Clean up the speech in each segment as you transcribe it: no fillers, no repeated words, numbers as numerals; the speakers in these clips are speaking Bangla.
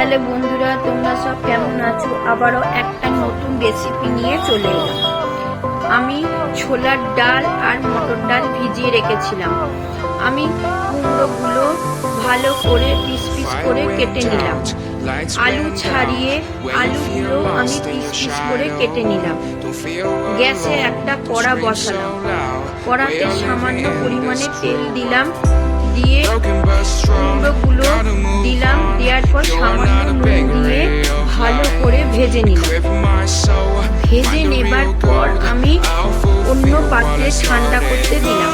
হ্যালো বন্ধুরা, তোমরা সব কেমন আছো? আবারও একটা নতুন রেসিপি নিয়ে চলে এলাম। আমি ছোলার ডাল আর মটর ডাল ভিজিয়ে রেখেছিলাম। আমি কুমড়োগুলো ভালো করে পিস পিস করে কেটে নিলাম। আলু ছাড়িয়ে আলুগুলো আমি পিস পিস করে কেটে নিলাম। গ্যাসে একটা কড়া বসালাম। কড়াতে সামান্য পরিমাণে তেল দিলাম, দিয়ে কুমড়োগুলো দিলাম। দেওয়ার পর সামান্য নুন দিয়ে ভালো করে ভেজে নিলাম। ভেজে নেবার পর আমি অন্য পাত্রে ঠান্ডা করতে দিলাম।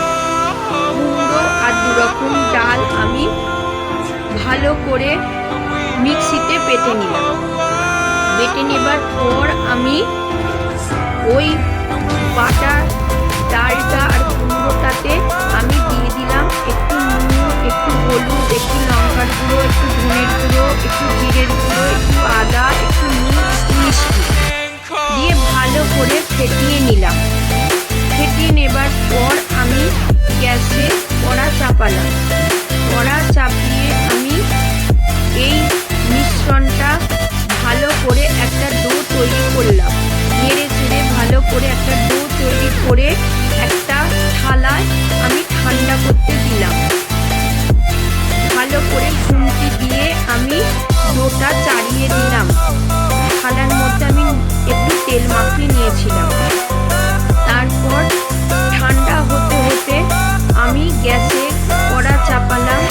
কুমড়ো আর দুরকম ডাল আমি ভালো করে মিক্সিতে বেটে নিলাম। বেটে নেবার পর আমি ওই বাটা ডালটা আর কুমড়োটাতে আমি দিয়ে দিলাম একটু নুন, একটু হলুদ, একটু লঙ্কার গুঁড়ো, একটু ধনের গুঁড়ো, একটু জিরের গুঁড়ো, একটু আদা, একটু নুন, একটু মিষ্টি দিয়ে ভালো করে ফেটিয়ে নিলাম। ফেটিয়ে নেবার পর আমি গ্যাসে কড়া চাপালাম। কড়া চাপিয়ে আমি এই মিশ্রণটা ভালো করে একটা ডো তৈরি করলাম। নেড়ে চেড়ে ভালো করে একটা ডো তৈরি করে একটা থালায় আমি ঠান্ডা করতে দিলাম। ভালো করে খুন্তি দিয়ে আমি ডোটা চাড়িয়ে দিলাম। থালার মধ্যে আমি একটু তেল মাখিয়ে নিয়েছিলাম। তারপর ঠান্ডা হতে হতে আমি গ্যাসে কড়া চাপালাম।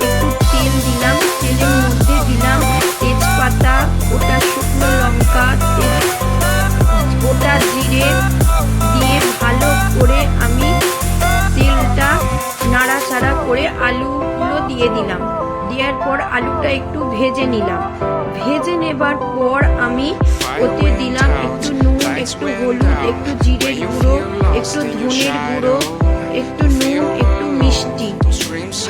একটু তেল দিলাম। তেলের মধ্যে দিলাম তেজপাতা, গোটা শুকনো লঙ্কা, গোটা জিরে দিয়ে ভালো করে আমি তেলটা নাড়াচাড়া করে আলুগুলো দিয়ে দিলাম। দেওয়ার পর আলুটা একটু ভেজে নিলাম। ভেজে নেবার পর আমি ওতে দিলাম একটু নুন, একটু হলুদ, একটু জিরের গুঁড়ো, একটু ধনের গুঁড়ো, একটু নুন, একটু মিষ্টি।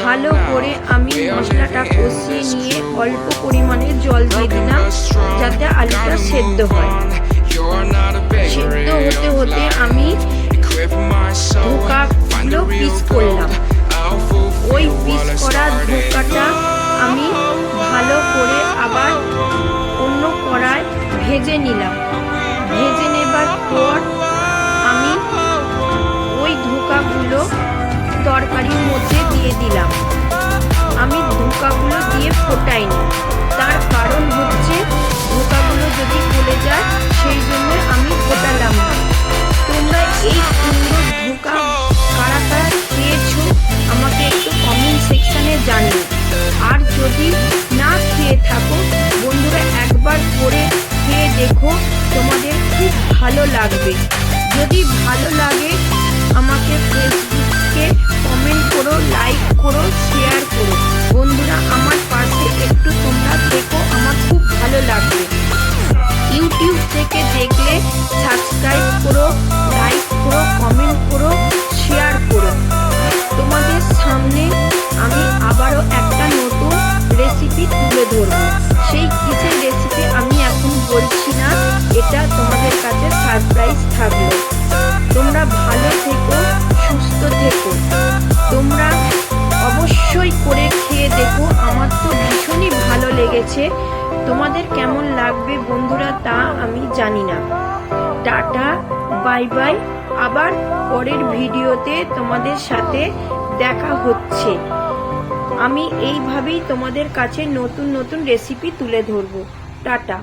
ভালো করে আমি মশলাটা কষিয়ে নিয়ে অল্প পরিমাণে জল দিয়ে দিলাম যাতে আলুটা সেদ্ধ হয়। সেদ্ধ হতে হতে আমি ধোকাগুলো পিস করলাম। ওই পিস করা ধোকাটা আমি ভালো করে আবার অন্য কড়ায় ভেজে নিলাম। ভেজে নেবার পর আমি ওই ধোকাগুলো তরকারির মধ্যে দিয়ে দিলাম। আমি ধোকাগুলো দিয়ে ফোটাইনি, তার কারণ হচ্ছে ধোকাগুলো যদি গলে যায় সেই জন্য আমি ফোটালাম না। তোমরা এই কুমড়োর ধোকা কারা কারা খেয়েছো আমাকে একটু কমেন্ট সেকশানে জানিও। আর যদি না খেয়ে থাকো বন্ধুরা, একবার করে খেয়ে দেখো, তোমাদের খুব ভালো লাগবে। যদি ভালো লাগে আমাকে ফেসবুকে কমেন্ট করো, লাইক করো, শেয়ার করো। বন্ধুরা আমার পাশে একটু তোমরা দেখো, আমার খুব ভালো লাগবে। ইউটিউব থেকে দেখলে সাবস্ক্রাইব করো, লাইক করো, কমেন্ট করো, শেয়ার করো। তোমাদের সামনে আমি আবারও একটা নতুন রেসিপি তুলে ধরবো। সেই কিসের রেসিপি আমি এখন বলছি না, এটা তোমাদের কাছে সারপ্রাইজ থাকলো। তোমরা ভালো থেকো, সুস্থ থেকো। তোমরা অবশ্যই করে খেয়ে দেখো। আমার তো ভীষণই ভালো লেগেছে। তোমাদের কেমন লাগবে বন্ধুরা তা আমি জানি না। Tata, bye bye. আবার পরের ভিডিওতে তোমাদের সাথে দেখা হচ্ছে। আমি এইভাবেই তোমাদের কাছে নতুন নতুন রেসিপি তুলে ধরবো। টাটা।